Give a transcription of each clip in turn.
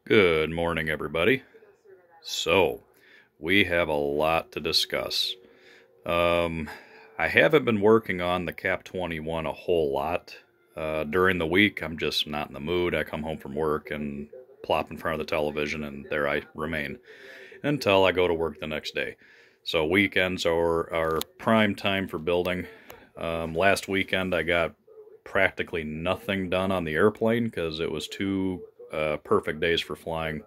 Good morning, everybody. So, we have a lot to discuss. I haven't been working on the Cap 21 a whole lot. During the week, I'm just not in the mood. I come home from work and plop in front of the television, and there I remain until I go to work the next day. So, weekends are prime time for building. Last weekend, I got practically nothing done on the airplane because it was two perfect days for flying.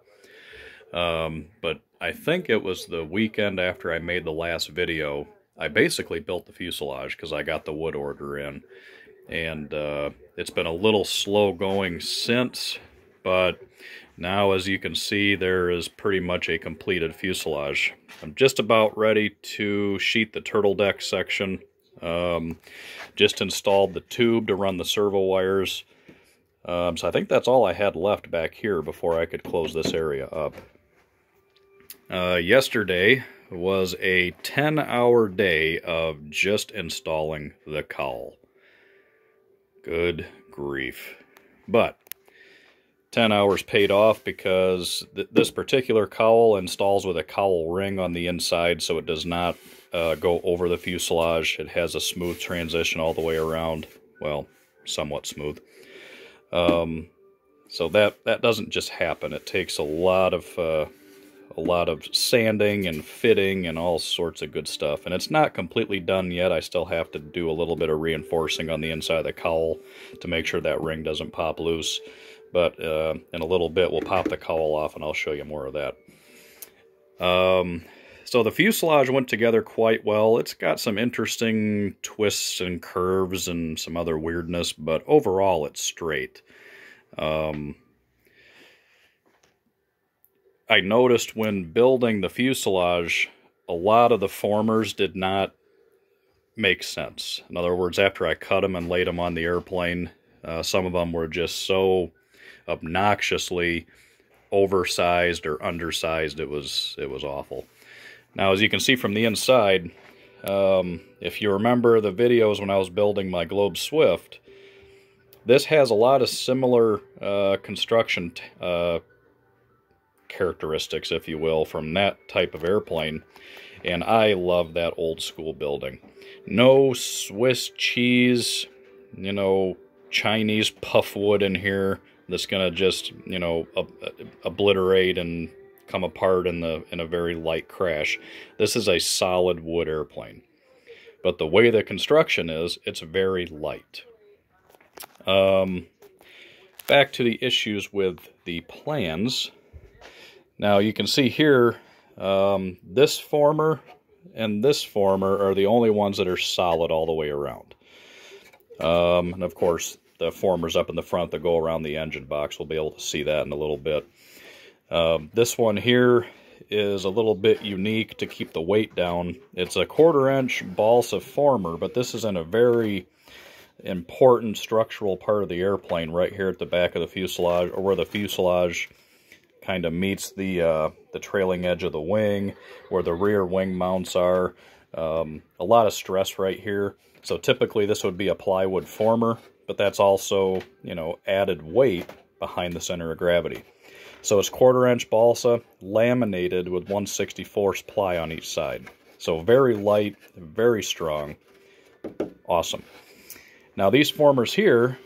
But I think it was the weekend after I made the last video, I basically built the fuselage because I got the wood order in. And it's been a little slow going since, but now as you can see, there is pretty much a completed fuselage. I'm just about ready to sheet the turtle deck section. Just installed the tube to run the servo wires. So I think that's all I had left back here before I could close this area up. Yesterday was a 10-hour day of just installing the cowl. Good grief. But 10 hours paid off because this particular cowl installs with a cowl ring on the inside, so it does not go over the fuselage. It has a smooth transition all the way around. Well, somewhat smooth. So that doesn't just happen. It takes a lot of sanding and fitting and all sorts of good stuff. And it's not completely done yet. I still have to do a little bit of reinforcing on the inside of the cowl to make sure that ring doesn't pop loose. But in a little bit, we'll pop the cowl off and I'll show you more of that. So the fuselage went together quite well. It's got some interesting twists and curves and some other weirdness, but overall it's straight. I noticed when building the fuselage, a lot of the formers did not make sense. In other words, after I cut them and laid them on the airplane, some of them were just so obnoxiously oversized or undersized, it was awful. Now, as you can see from the inside, if you remember the videos when I was building my Globe Swift, this has a lot of similar construction characteristics, if you will, from that type of airplane, and I love that old school building. No Swiss cheese, Chinese puff wood in here that's gonna just, obliterate and come apart in a very light crash. This is a solid wood airplane, but the way the construction is, it's very light. Back to the issues with the plans. Now you can see here, this former and this former are the only ones that are solid all the way around. And of course, the formers up in the front that go around the engine box, we'll be able to see that in a little bit. This one here is a little bit unique to keep the weight down. It's a 1/4-inch balsa former, but this is in a very important structural part of the airplane right here at the back of the fuselage, or where the fuselage kind of meets the trailing edge of the wing, where the rear wing mounts are. A lot of stress right here. So typically this would be a plywood former, but that's also, added weight behind the center of gravity. So it's 1/4-inch balsa, laminated with 1/64 ply on each side. So very light, very strong. Awesome. Now these formers here,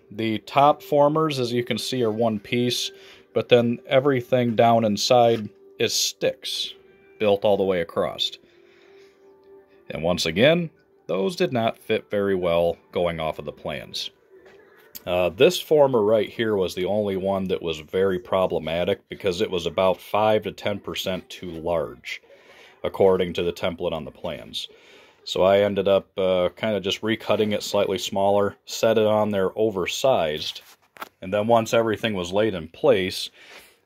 the top formers, as you can see, are one piece, but then everything down inside is sticks built all the way across. And once again, those did not fit very well going off of the plans. This former right here was the only one that was very problematic because it was about 5 to 10% too large, according to the template on the plans. So I ended up kind of just recutting it slightly smaller, set it on there oversized, and then once everything was laid in place,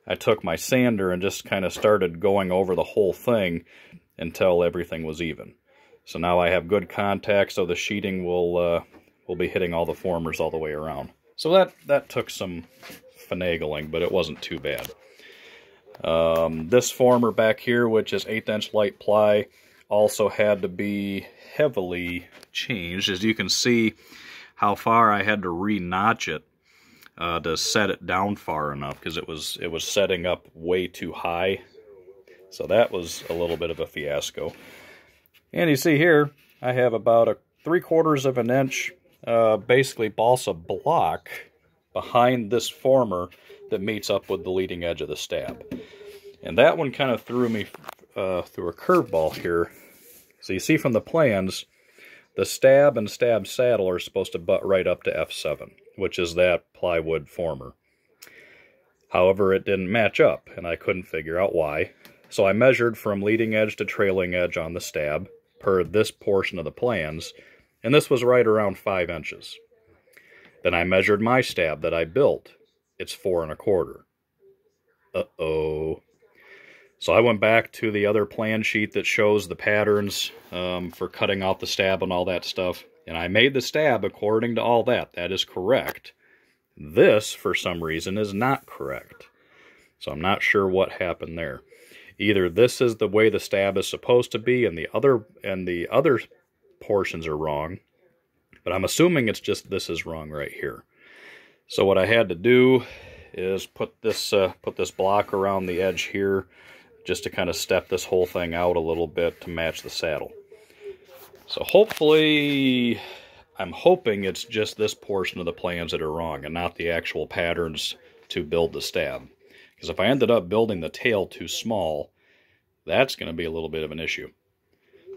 I took my sander and just kind of started going over the whole thing until everything was even. So now I have good contact, so the sheeting will be hitting all the formers all the way around. So that took some finagling, but it wasn't too bad. This former back here, which is 1/8-inch light ply, also had to be heavily changed. As you can see how far I had to re-notch it. to set it down far enough, because it was setting up way too high. So that was a little bit of a fiasco. And you see here, I have about a 3/4 of an inch basically balsa block behind this former that meets up with the leading edge of the stab. And that one kind of threw me through a curveball here. So you see from the plans, the stab and stab saddle are supposed to butt right up to F7, which is that plywood former. However, it didn't match up, and I couldn't figure out why. So I measured from leading edge to trailing edge on the stab, per this portion of the plans, and this was right around 5 inches. Then I measured my stab that I built. It's 4 1/4. Uh-oh. So I went back to the other plan sheet that shows the patterns for cutting out the stab and all that stuff, and I made the stab according to all that. That is correct. This, for some reason, is not correct. So I'm not sure what happened there. Either this is the way the stab is supposed to be, and the other portions are wrong, but I'm assuming it's just this is wrong right here. So what I had to do is put this block around the edge here, just to kind of step this whole thing out a little bit to match the saddle. So hopefully, I'm hoping it's just this portion of the plans that are wrong, and not the actual patterns to build the stab. Because if I ended up building the tail too small, that's going to be a little bit of an issue.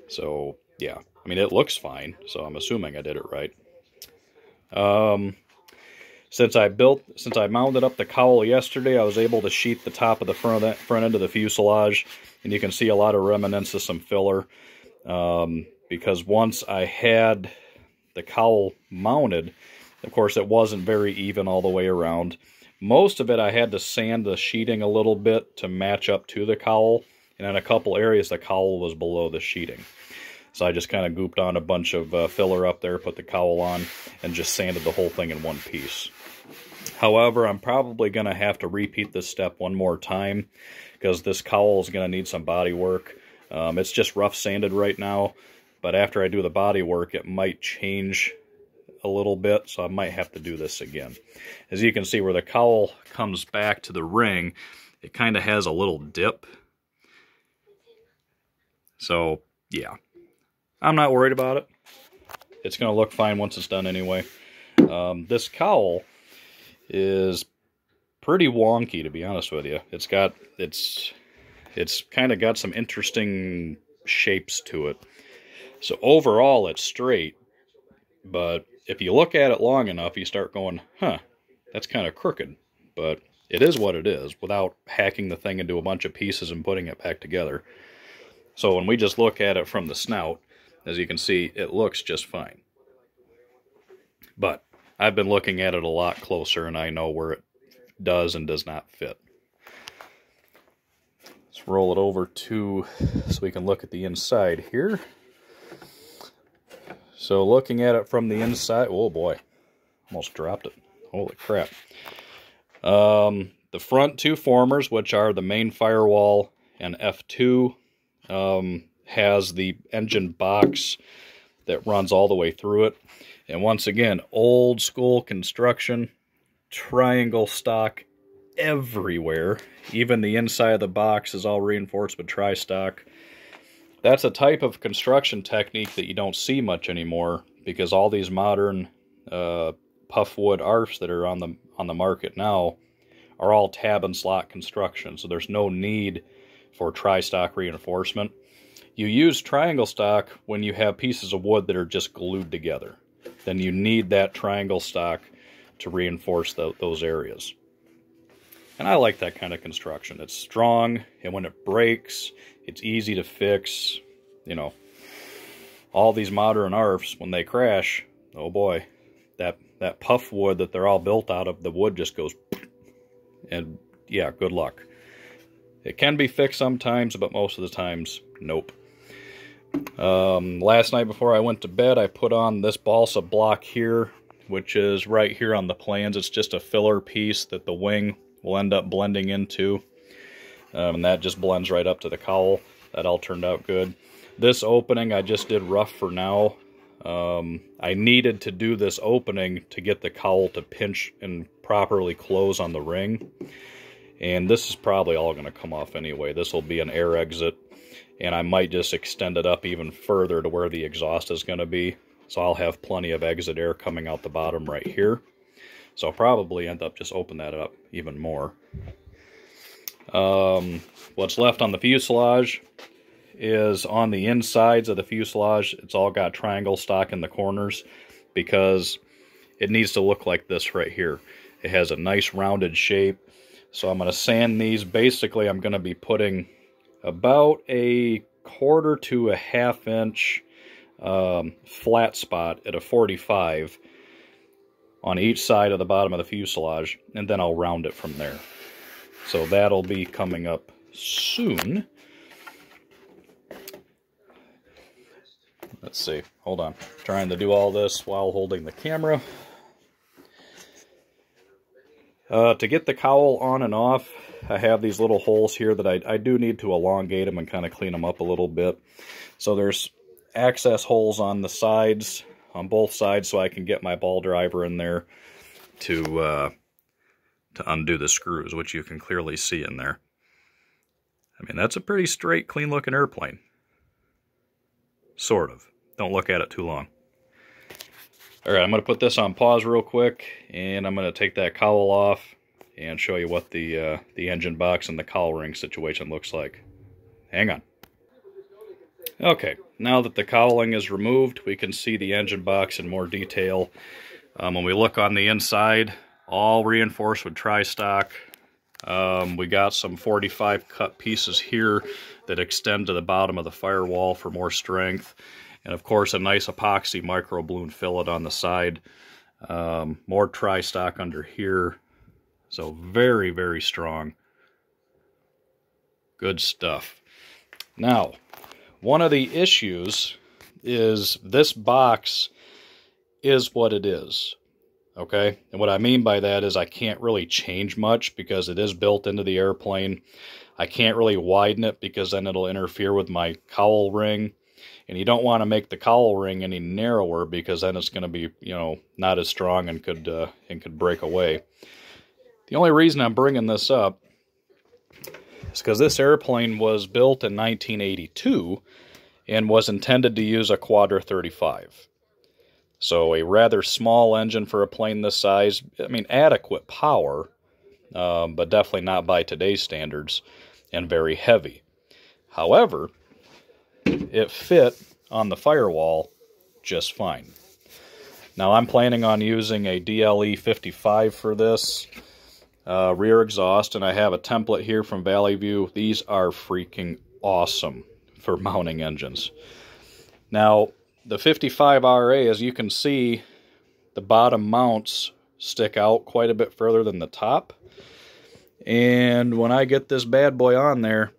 So, yeah. I mean, it looks fine, so I'm assuming I did it right. Since I mounted up the cowl yesterday, I was able to sheet the top of the front end of the fuselage, and you can see a lot of remnants of some filler. Because once I had the cowl mounted, of course, it wasn't very even all the way around. Most of it I had to sand the sheeting a little bit to match up to the cowl, and in a couple areas the cowl was below the sheeting. So I just kind of gooped on a bunch of filler up there, put the cowl on, and just sanded the whole thing in one piece. However, I'm probably going to have to repeat this step one more time, because this cowl is going to need some body work. It's just rough sanded right now, but after I do the body work, it might change a little bit, so I might have to do this again. As you can see, where the cowl comes back to the ring, it kind of has a little dip. So, yeah. I'm not worried about it. It's going to look fine once it's done anyway. This cowl is pretty wonky, to be honest with you. It's kind of got some interesting shapes to it. So overall, it's straight, but if you look at it long enough, you start going, huh, that's kind of crooked. But it is what it is, without hacking the thing into a bunch of pieces and putting it back together. So when we just look at it from the snout, as you can see, it looks just fine. But I've been looking at it a lot closer, and I know where it does and does not fit. Let's roll it over so we can look at the inside here. So looking at it from the inside, oh boy, almost dropped it. Holy crap. The front two formers, which are the main firewall and F2, has the engine box that runs all the way through it. And once again, old school construction, triangle stock everywhere. Even the inside of the box is all reinforced with tri-stock. That's a type of construction technique that you don't see much anymore, because all these modern puffwood ARFs that are on the market now are all tab and slot construction, so there's no need for tri-stock reinforcement. You use triangle stock when you have pieces of wood that are just glued together. Then you need that triangle stock to reinforce those areas. And I like that kind of construction. It's strong, and when it breaks, it's easy to fix. You know, all these modern ARFs, when they crash, oh boy, that puff wood that they're all built out of, the wood just goes, and yeah, good luck. It can be fixed sometimes, but most of the times, nope. Last night before I went to bed, I put on this balsa block here, which is right here on the plans. It's just a filler piece that the wing will end up blending into, and that just blends right up to the cowl. That all turned out good. This opening I just did rough for now. I needed to do this opening to get the cowl to pinch and properly close on the ring. And this is probably all going to come off anyway. This will be an air exit, and I might just extend it up even further to where the exhaust is going to be. So I'll have plenty of exit air coming out the bottom right here. So I'll probably end up just opening that up even more. What's left on the fuselage is on the insides of the fuselage. It's all got triangle stock in the corners because it needs to look like this right here. It has a nice rounded shape. So I'm going to sand these. Basically, I'm going to be putting about a 1/4 to a 1/2 inch flat spot at a 45 on each side of the bottom of the fuselage, and then I'll round it from there. So that'll be coming up soon. Let's see. Hold on. Trying to do all this while holding the camera. To get the cowl on and off, I have these little holes here that I do need to elongate them and kind of clean them up a little bit. So there's access holes on the sides, on both sides, so I can get my ball driver in there to undo the screws, which you can clearly see in there. I mean, that's a pretty straight, clean-looking airplane. Sort of. Don't look at it too long. Alright, I'm going to put this on pause real quick, and I'm going to take that cowl off and show you what the engine box and the cowl ring situation looks like. Hang on. Okay, now that the cowling is removed, we can see the engine box in more detail. When we look on the inside, all reinforced with tri-stock. We got some 45 cut pieces here that extend to the bottom of the firewall for more strength. And of course, a nice epoxy micro balloon fillet on the side. More tri-stock under here. So very, very strong. Good stuff. Now, one of the issues is this box is what it is. Okay? And what I mean by that is I can't really change much because it is built into the airplane. I can't really widen it because then it'll interfere with my cowl ring. And you don't want to make the cowl ring any narrower because then it's going to be, you know, not as strong and could break away. The only reason I'm bringing this up is because this airplane was built in 1982 and was intended to use a Quadra 35. So a rather small engine for a plane this size. I mean, adequate power, but definitely not by today's standards, and very heavy. However, it fit on the firewall just fine. Now I'm planning on using a DLE 55 for this rear exhaust, and I have a template here from Valley View. These are freaking awesome for mounting engines. Now, the 55RA, as you can see, the bottom mounts stick out quite a bit further than the top. And when I get this bad boy on there,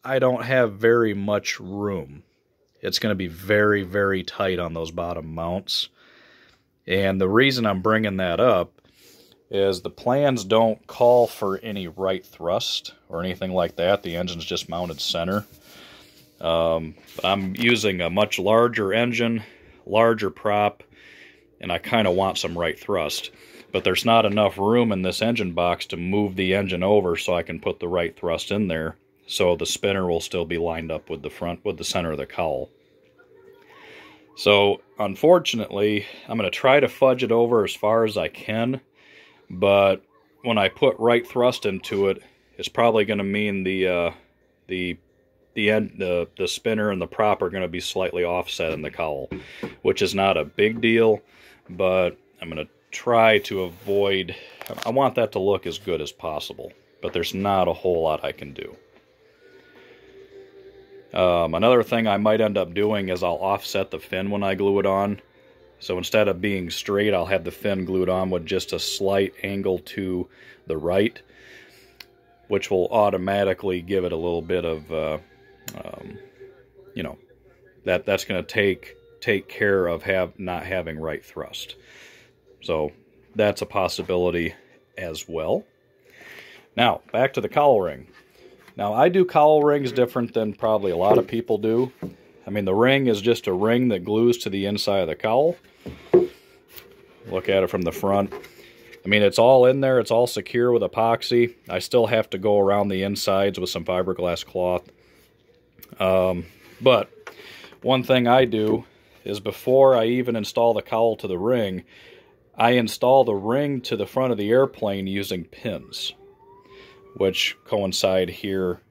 I don't have very much room. It's going to be very, very tight on those bottom mounts. And the reason I'm bringing that up is the plans don't call for any right thrust or anything like that. The engine's just mounted center. I'm using a much larger engine, larger prop, and I kind of want some right thrust. But there's not enough room in this engine box to move the engine over so I can put the right thrust in there. So the spinner will still be lined up with the center of the cowl. So unfortunately, I'm going to try to fudge it over as far as I can, but when I put right thrust into it, it's probably going to mean the spinner and the prop are going to be slightly offset in the cowl, which is not a big deal, but I'm going to try to avoid. I want that to look as good as possible, but there's not a whole lot I can do. Another thing I might end up doing is I'll offset the fin when I glue it on. So instead of being straight, I'll have the fin glued on with just a slight angle to the right, which will automatically give it a little bit of, you know, that's going to take care of not having right thrust. So that's a possibility as well. Now, back to the cowl ring. Now, I do cowl rings different than probably a lot of people do. I mean, the ring is just a ring that glues to the inside of the cowl. Look at it from the front. I mean, it's all in there. It's all secure with epoxy. I still have to go around the insides with some fiberglass cloth. But one thing I do is before I even install the cowl to the ring, I install the ring to the front of the airplane using pins, which coincide here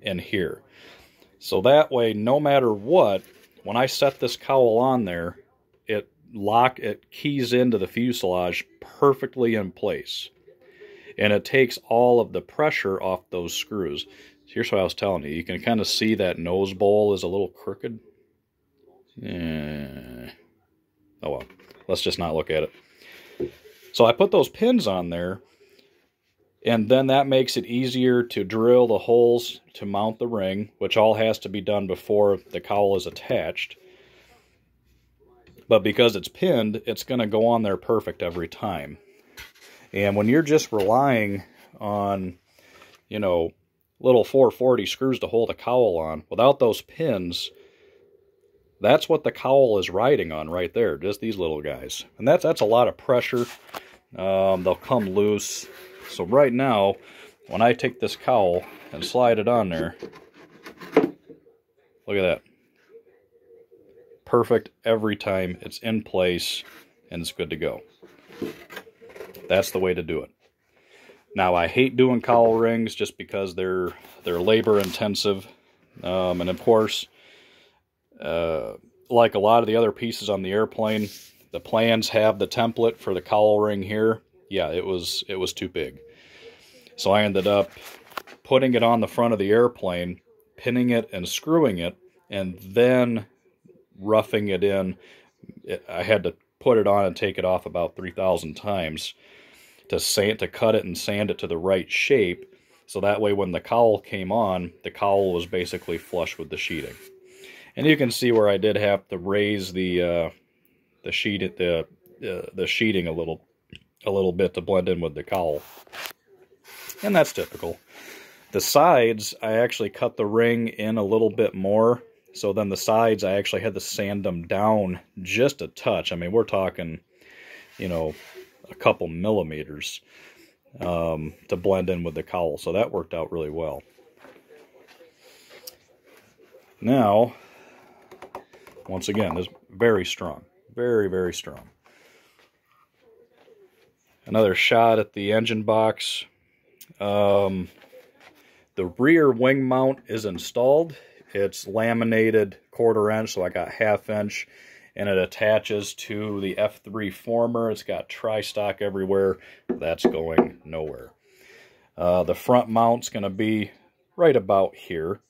and here. So that way, no matter what, when I set this cowl on there, it keys into the fuselage perfectly in place. And it takes all of the pressure off those screws. Here's what I was telling you. You can kind of see that nose bowl is a little crooked. Oh well, let's just not look at it. So I put those pins on there, and then that makes it easier to drill the holes to mount the ring, which all has to be done before the cowl is attached. But because it's pinned, it's going to go on there perfect every time. And when you're just relying on, you know, little 440 screws to hold a cowl on, without those pins, that's what the cowl is riding on right there, just these little guys. And that's a lot of pressure. They'll come loose. So right now, when I take this cowl and slide it on there, look at that. Perfect every time. It's in place and it's good to go. That's the way to do it. Now, I hate doing cowl rings just because they're labor intensive. And of course, like a lot of the other pieces on the airplane, the plans have the template for the cowl ring here. Yeah, it was too big. So I ended up putting it on the front of the airplane, pinning it and screwing it, and then roughing it in. I had to put it on and take it off about 3,000 times to cut it and sand it to the right shape. So that way when the cowl came on, the cowl was basically flush with the sheeting. And you can see where I did have to raise the sheeting a little bit to blend in with the cowl. And that's typical. The sides, I actually cut the ring in a little bit more. So then the sides, I actually had to sand them down just a touch. I mean, we're talking, you know, a couple millimeters to blend in with the cowl. So that worked out really well. Now, once again, this is very strong. Very, very strong. Another shot at the engine box. The rear wing mount is installed. It's laminated 1/4 inch, so I got 1/2 inch, and it attaches to the F3 former. It's got tri-stock everywhere. That's going nowhere. The front mount's going to be right about here,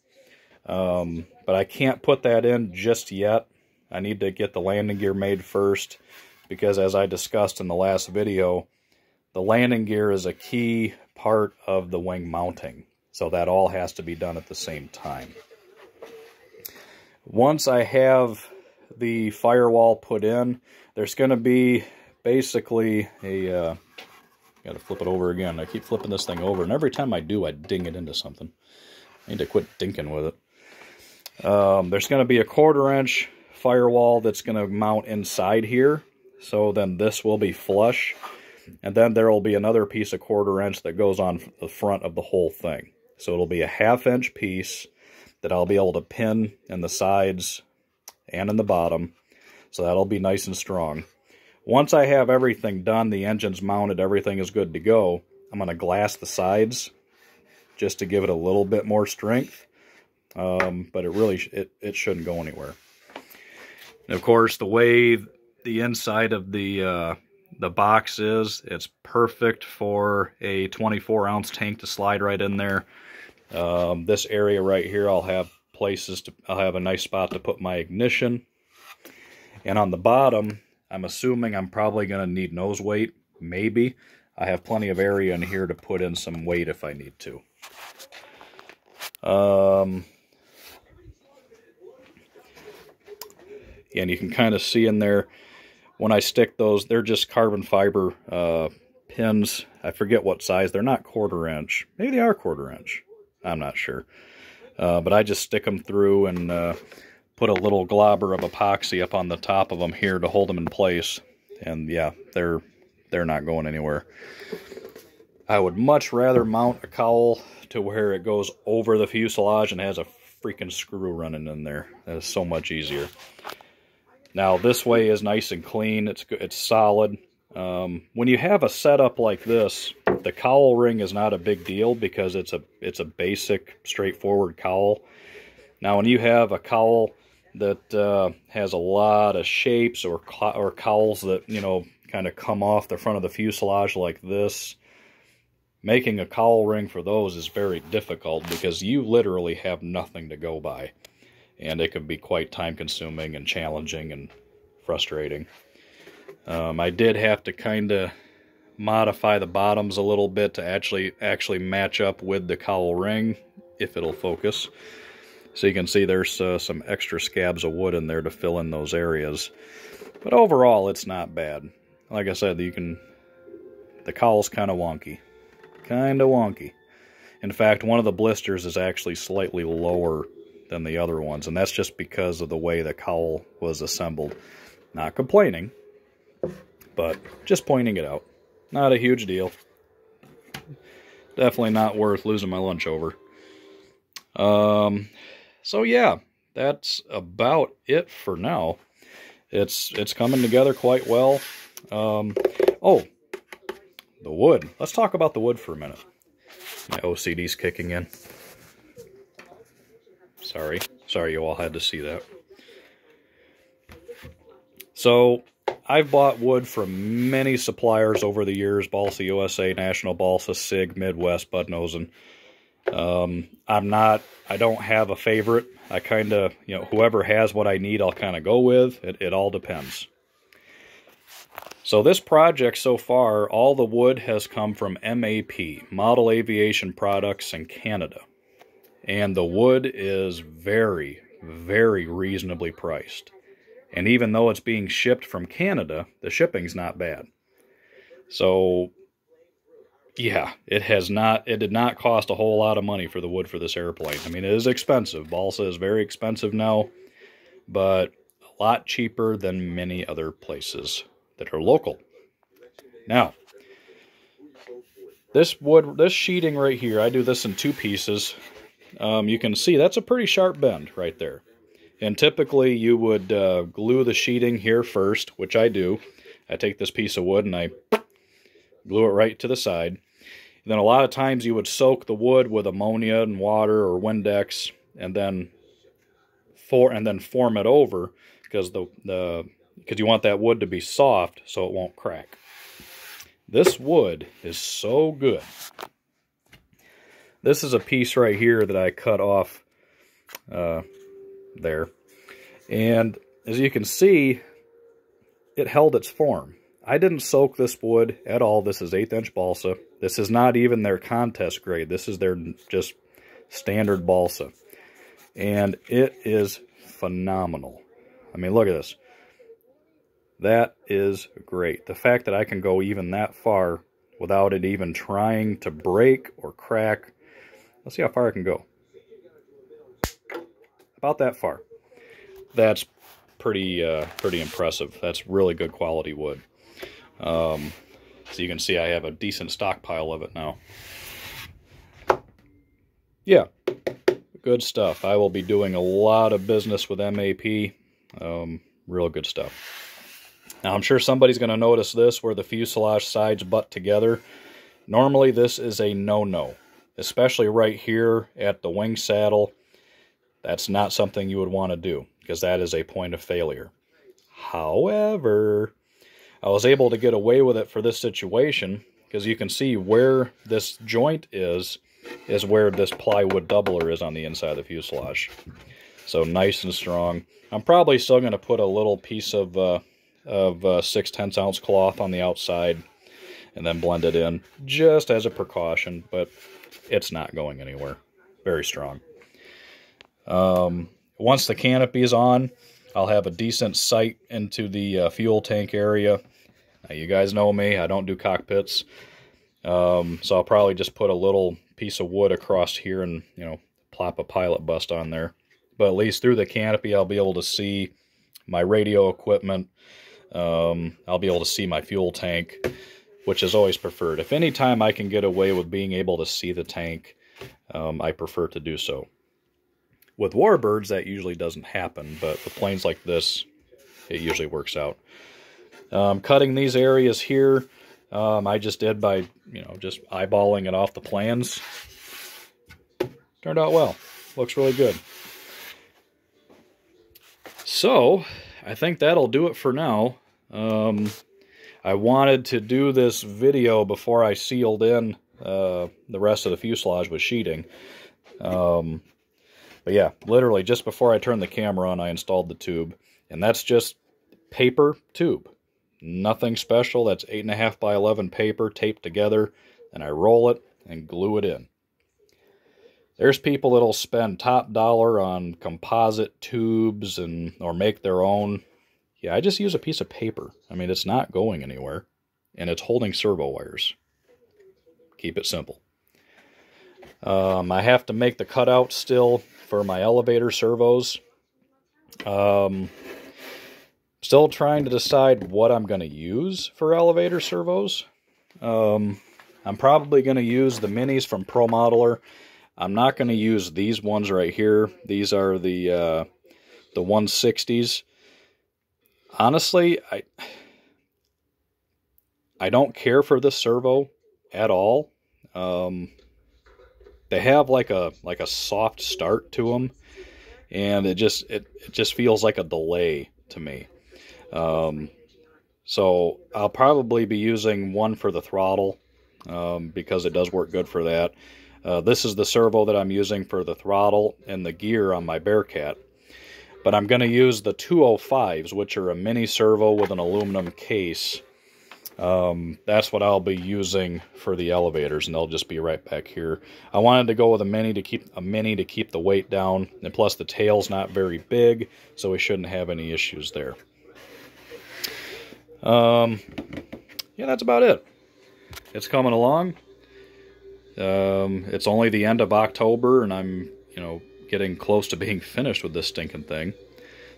but I can't put that in just yet. I need to get the landing gear made first, because as I discussed in the last video, the landing gear is a key part of the wing mounting. So that all has to be done at the same time. Once I have the firewall put in, there's going to be basically a... got to flip it over again. I keep flipping this thing over, and every time I do, I ding it into something. I need to quit dinking with it. There's going to be a 1/4 inch firewall that's going to mount inside here. So then this will be flush. And then there will be another piece of 1/4 inch that goes on the front of the whole thing. So it'll be a 1/2 inch piece that I'll be able to pin in the sides and in the bottom. So that'll be nice and strong. Once I have everything done, the engine's mounted, everything is good to go, I'm going to glass the sides just to give it a little bit more strength. But it really it shouldn't go anywhere. And of course, the way the inside of the box is, it's perfect for a 24-ounce tank to slide right in there. This area right here, I'll have a nice spot to put my ignition. And on the bottom, I'm assuming I'm probably going to need nose weight, maybe. I have plenty of area in here to put in some weight if I need to. And you can kind of see in there, when I stick those, they're just carbon fiber pins. I forget what size. They're not 1/4 inch. Maybe they are 1/4 inch. I'm not sure. But I just stick them through and put a little globber of epoxy up on the top of them here to hold them in place. And yeah, they're they're not going anywhere. I would much rather mount a cowl to where it goes over the fuselage and has a freaking screw running in there. That is so much easier. Now this way is nice and clean. It's solid. When you have a setup like this, the cowl ring is not a big deal because it's a basic, straightforward cowl. Now when you have a cowl that has a lot of shapes or cowls that, you know, kind of come off the front of the fuselage like this, making a cowl ring for those is very difficult because you literally have nothing to go by. And it can be quite time-consuming and challenging and frustrating. I did have to kind of modify the bottoms a little bit to actually match up with the cowl ring, if it'll focus. So you can see there's some extra scabs of wood in there to fill in those areas. But overall, it's not bad. Like I said, the cowl's kind of wonky. Kind of wonky. In fact, one of the blisters is actually slightly lower than the other ones, and that's just because of the way the cowl was assembled. Not complaining, but just pointing it out. Not a huge deal. Definitely not worth losing my lunch over. So yeah, that's about it for now. It's coming together quite well. Oh, the wood. Let's talk about the wood for a minute. My OCD's kicking in. Sorry you all had to see that. So, I've bought wood from many suppliers over the years. Balsa USA, National Balsa, SIG, Midwest, Budnosen. I don't have a favorite. I kind of, you know, whoever has what I need, I'll kind of go with. It all depends. So this project so far, all the wood has come from MAP, Model Aviation Products in Canada. And the wood is very, very reasonably priced. And even though it's being shipped from Canada, the shipping's not bad. So, yeah, it did not cost a whole lot of money for the wood for this airplane. I mean, it is expensive. Balsa is very expensive now, but a lot cheaper than many other places that are local. Now, this sheeting right here, I do this in two pieces. You can see that's a pretty sharp bend right there. And typically you would glue the sheeting here first, which I do. I take this piece of wood and I glue it right to the side. And then a lot of times you would soak the wood with ammonia and water or Windex and then form it over because because you want that wood to be soft so it won't crack. This wood is so good. This is a piece right here that I cut off there. And as you can see, it held its form. I didn't soak this wood at all. This is 1/8 inch balsa. This is not even their contest grade. This is their just standard balsa. And it is phenomenal. I mean, look at this. That is great. The fact that I can go even that far without it even trying to break or crack. Let's see how far I can go. About that far. That's pretty impressive. That's really good quality wood. So you can see I have a decent stockpile of it now. Yeah, good stuff. I will be doing a lot of business with MAP. Real good stuff. Now I'm sure somebody's going to notice this where the fuselage sides butt together. Normally this is a no-no, especially right here at the wing saddle. That's not something you would want to do because that is a point of failure. However, I was able to get away with it for this situation because you can see where this joint is where this plywood doubler is on the inside of the fuselage. So nice and strong. I'm probably still going to put a little piece of 6/10 ounce cloth on the outside and then blend it in just as a precaution, but it's not going anywhere. Very strong. Once the canopy is on, I'll have a decent sight into the fuel tank area. Now, you guys know me, I don't do cockpits. So I'll probably just put a little piece of wood across here and, you know, plop a pilot bust on there. But at least through the canopy, I'll be able to see my radio equipment. I'll be able to see my fuel tank. which is always preferred. If any time I can get away with being able to see the tank, I prefer to do so. With warbirds, that usually doesn't happen, but with planes like this, it usually works out. Cutting these areas here, I just did by, just eyeballing it off the plans. Turned out well. Looks really good. So, I think that'll do it for now. I wanted to do this video before I sealed in the rest of the fuselage with sheeting. But yeah, literally just before I turned the camera on, I installed the tube. And that's just paper tube. Nothing special. That's 8.5 by 11 paper taped together. And I roll it and glue it in. There's people that'll spend top dollar on composite tubes or make their own. Yeah, I just use a piece of paper. I mean, it's not going anywhere. And it's holding servo wires. Keep it simple. I have to make the cutout still for my elevator servos. Still trying to decide what I'm going to use for elevator servos. I'm probably going to use the minis from Pro Modeler. I'm not going to use these ones right here. These are the 160s. Honestly, I don't care for this servo at all. They have like a soft start to them, and it just feels like a delay to me. So I'll probably be using one for the throttle because it does work good for that. This is the servo that I'm using for the throttle and the gear on my Bearcat. But I'm going to use the 205s, which are a mini servo with an aluminum case. That's what I'll be using for the elevators, and they'll just be right back here. I wanted to go with a mini to keep the weight down, and plus the tail's not very big, so we shouldn't have any issues there. Yeah, that's about it. It's coming along. It's only the end of October, and I'm, getting close to being finished with this stinking thing.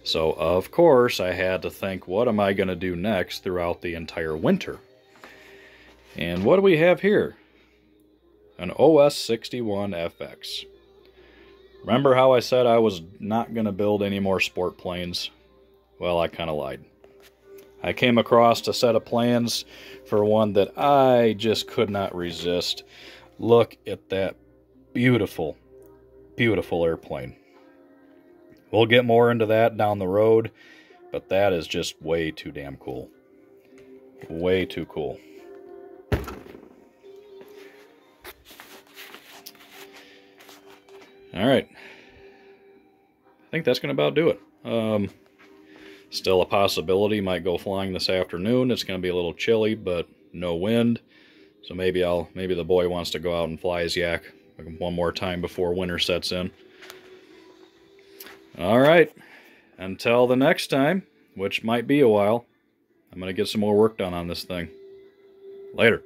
So, of course, I had to think, what am I going to do next throughout the entire winter? And what do we have here? An OS-61FX. Remember how I said I was not going to build any more sport planes? Well, I kind of lied. I came across a set of plans for one that I just could not resist. Look at that beautiful, beautiful airplane. We'll get more into that down the road, but that is just way too damn cool. Way too cool. Alright. I think that's going to about do it. Still a possibility, might go flying this afternoon. It's going to be a little chilly, but no wind. So maybe the boy wants to go out and fly his yak one more time before winter sets in. Alright, until the next time, which might be a while, I'm going to get some more work done on this thing. Later.